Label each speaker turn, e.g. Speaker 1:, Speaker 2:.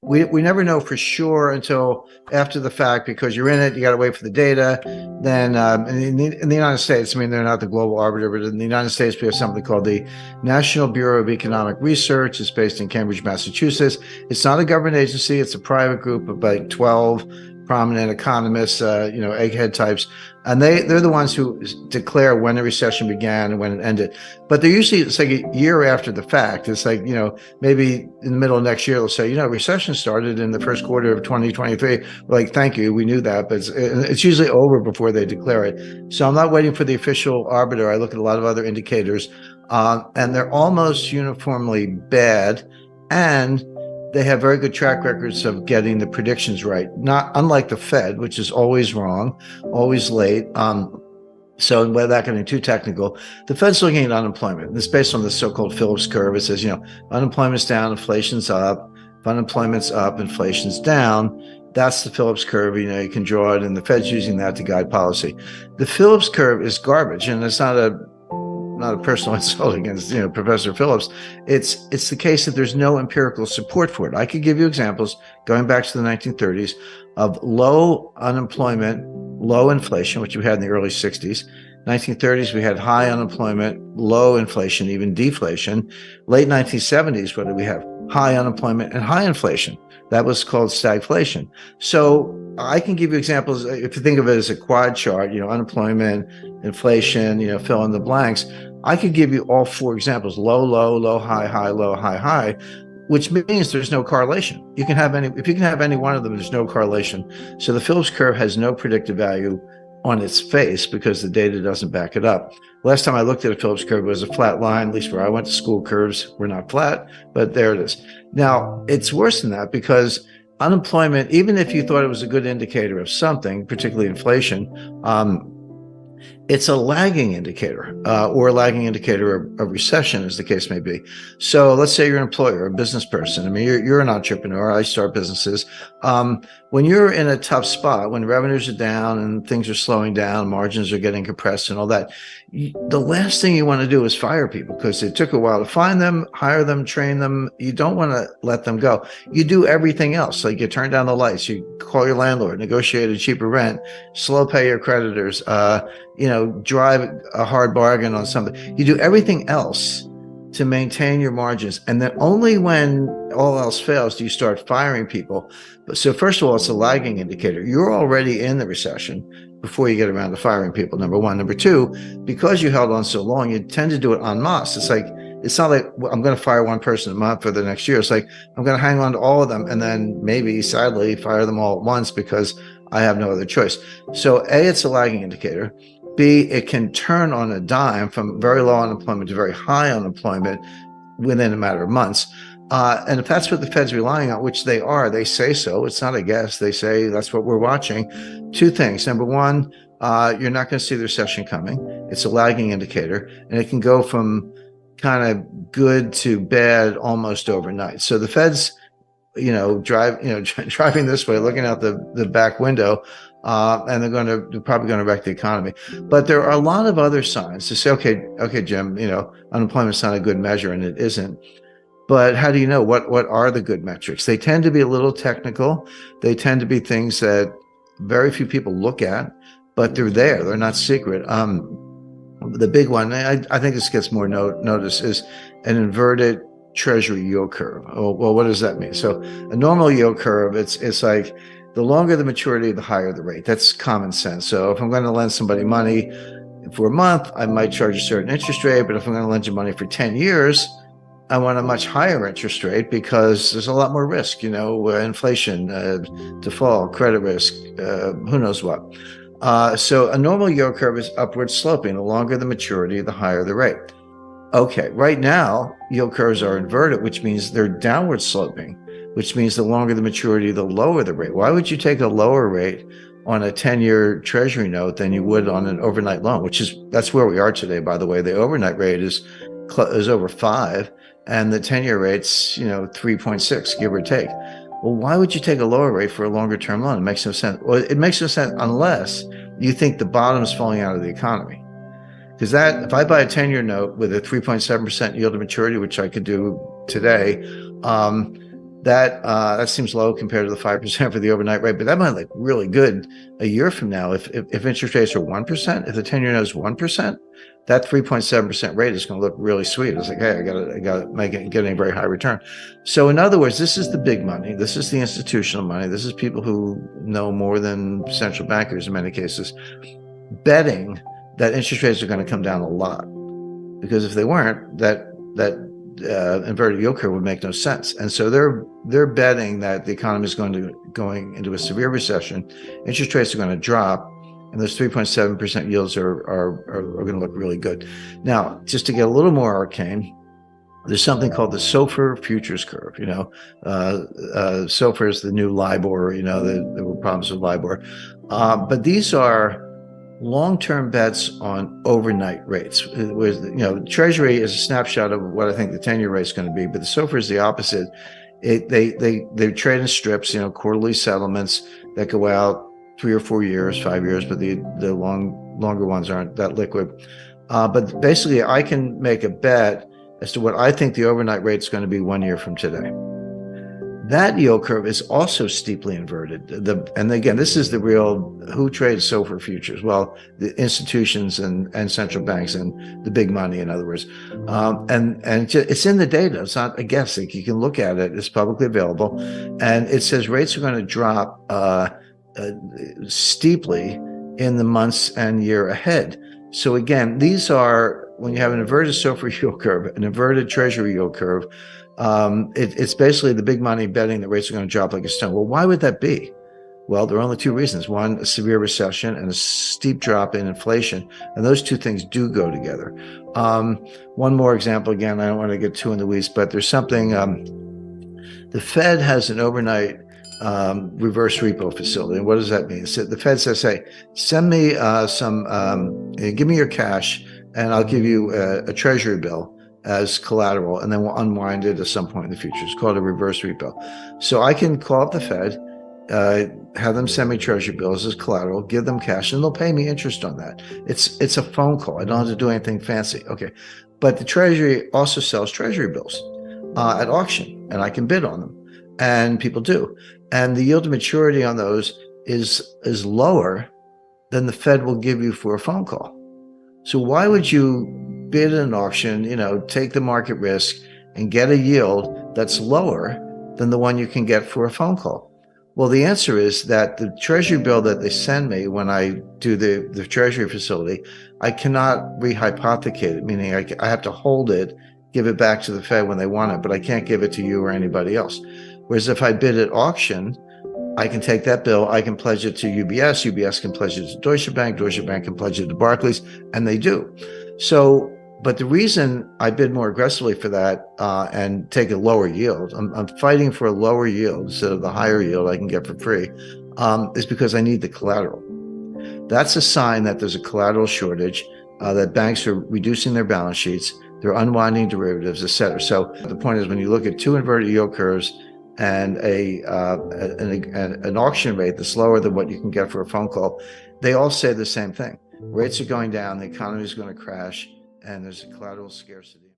Speaker 1: we never know for sure until after the fact, because you're in it, you got to wait for the data. Then in the United States, I mean, they're not the global arbiter, but in the United States, we have something called the National Bureau of Economic Research. It's based in Cambridge, Massachusetts. It's not a government agency. It's a private group of like 12 prominent economists, egghead types, and they're the ones who declare when the recession began and when it ended. But they're usually, it's like a year after the fact. It's like, maybe in the middle of next year they'll say, recession started in the first quarter of 2023. We're like, thank you, we knew that, but it's usually over before they declare it. So I'm not waiting for the official arbiter. I look at a lot of other indicators, and they're almost uniformly bad, and they have very good track records of getting the predictions right. Not unlike the Fed, which is always wrong, always late. So without getting too technical, the Fed's looking at unemployment. It's based on the so-called Phillips curve. It says, unemployment's down, inflation's up. If unemployment's up, inflation's down. That's the Phillips curve. You can draw it, and the Fed's using that to guide policy. The Phillips curve is garbage, and it's not a personal insult against Professor Phillips. It's the case that there's no empirical support for it. I could give you examples going back to the 1930s of low unemployment, low inflation, which we had in the early 60s. 1930s, we had high unemployment, low inflation, even deflation. Late 1970s, what did we have? High unemployment and high inflation. That was called stagflation. So I can give you examples. If you think of it as a quad chart, unemployment, inflation, fill in the blanks. I could give you all four examples: low, low, low, high, high, low, high, high, which means there's no correlation. If you can have any one of them, there's no correlation. So the Phillips curve has no predictive value on its face because the data doesn't back it up. Last time I looked at a Phillips curve, it was a flat line. At least where I went to school, curves were not flat, but there it is. Now, it's worse than that, because unemployment, even if you thought it was a good indicator of something, particularly inflation, it's a lagging indicator, or a lagging indicator of recession, as the case may be. So let's say you're an employer, a business person. I mean, you're an entrepreneur. I start businesses. When you're in a tough spot, when revenues are down and things are slowing down, margins are getting compressed and all that, the last thing you want to do is fire people, because it took a while to find them, hire them, train them. You don't want to let them go. You do everything else. Like you turn down the lights, you call your landlord, negotiate a cheaper rent, slow pay your creditors, drive a hard bargain on something. You do everything else to maintain your margins. And then only when all else fails do you start firing people. So first of all, it's a lagging indicator. You're already in the recession before you get around to firing people, number one. Number two, because you held on so long, you tend to do it en masse. It's not like, well, I'm going to fire one person a month for the next year. It's like, I'm going to hang on to all of them and then maybe, sadly, fire them all at once because I have no other choice. So A, it's a lagging indicator. B, it can turn on a dime from very low unemployment to very high unemployment within a matter of months. And if that's what the Fed's relying on, which they are, they say so. It's not a guess. They say that's what we're watching. Two things. Number one, you're not going to see the recession coming. It's a lagging indicator, and it can go from kind of good to bad almost overnight. So the Fed's, driving this way, looking out the back window, and they're probably going to wreck the economy. But there are a lot of other signs to say, okay, Jim, unemployment's not a good measure, and it isn't. But how do you know what are the good metrics? They tend to be a little technical. They tend to be things that very few people look at, but they're there. They're not secret. The big one, I think this gets more notice, is an inverted Treasury yield curve. Oh, well, what does that mean? So a normal yield curve, it's like the longer the maturity, the higher the rate. That's common sense. So if I'm going to lend somebody money for a month, I might charge a certain interest rate. But if I'm going to lend you money for 10 years, I want a much higher interest rate because there's a lot more risk, inflation, default, credit risk, who knows what. So a normal yield curve is upward sloping. The longer the maturity, the higher the rate. Okay, right now, yield curves are inverted, which means they're downward sloping, which means the longer the maturity, the lower the rate. Why would you take a lower rate on a 10-year Treasury note than you would on an overnight loan, that's where we are today, by the way. The overnight rate is over 5, and the 10-year rate's 3.6, give or take. Well, why would you take a lower rate for a longer term loan? It makes no sense. Well, it makes no sense unless you think the bottom is falling out of the economy. Because if I buy a 10-year note with a 3.7% yield to maturity, which I could do today, That seems low compared to the 5% for the overnight rate, but that might look really good a year from now. If interest rates are 1%, if the 10-year note is 1%, that 3.7% rate is going to look really sweet. It's like, hey, I got to make it getting a very high return. So in other words, this is the big money. This is the institutional money. This is people who know more than central bankers in many cases, betting that interest rates are going to come down a lot. Because if they weren't, that inverted yield curve would make no sense. And so they're betting that the economy is going into a severe recession, interest rates are going to drop, and those 3.7% yields are going to look really good. Now, just to get a little more arcane, there's something called the SOFR futures curve. SOFR is the new LIBOR. There were problems with LIBOR, but these are long-term bets on overnight rates. Treasury is a snapshot of what I think the 10-year rate is going to be, but the SOFR is the opposite. They trade in strips, quarterly settlements that go out 3 or 4 years, 5 years, but the longer ones aren't that liquid. But basically, I can make a bet as to what I think the overnight rate is going to be 1 year from today. That yield curve is also steeply inverted. And again, this is the real who trades SOFR futures. Well, the institutions and central banks and the big money, in other words. And it's in the data. It's not a guess. You can look at it. It's publicly available, and it says rates are going to drop steeply in the months and year ahead. So again, these are, when you have an inverted SOFR yield curve, an inverted Treasury yield curve. It's basically the big money betting that rates are going to drop like a stone. Well, why would that be? Well, there are only two reasons. One, a severe recession and a steep drop in inflation. And those two things do go together. One more example, again, I don't want to get too in the weeds, but there's something, the Fed has an overnight reverse repo facility. And what does that mean? So the Fed says, hey, send me give me your cash and I'll give you a treasury bill as collateral, and then we'll unwind it at some point in the future. It's called a reverse repo. So I can call up the Fed, have them send me treasury bills as collateral, give them cash, and they'll pay me interest on that. It's a phone call. I don't have to do anything fancy. Okay. But the Treasury also sells treasury bills at auction, and I can bid on them, and people do. And the yield to maturity on those is lower than the Fed will give you for a phone call. So why would you bid at an auction, take the market risk and get a yield that's lower than the one you can get for a phone call? Well, the answer is that the treasury bill that they send me when I do the treasury facility, I cannot rehypothecate it, meaning I have to hold it, give it back to the Fed when they want it, but I can't give it to you or anybody else. Whereas if I bid at auction, I can take that bill, I can pledge it to UBS, UBS can pledge it to Deutsche Bank can pledge it to Barclays, and they do. So, but the reason I bid more aggressively for that and take a lower yield, I'm fighting for a lower yield instead of the higher yield I can get for free, is because I need the collateral. That's a sign that there's a collateral shortage, that banks are reducing their balance sheets, they're unwinding derivatives, et cetera. So the point is, when you look at two inverted yield curves and an auction rate that's lower than what you can get for a phone call, they all say the same thing. Rates are going down, the economy is going to crash, and there's a collateral scarcity.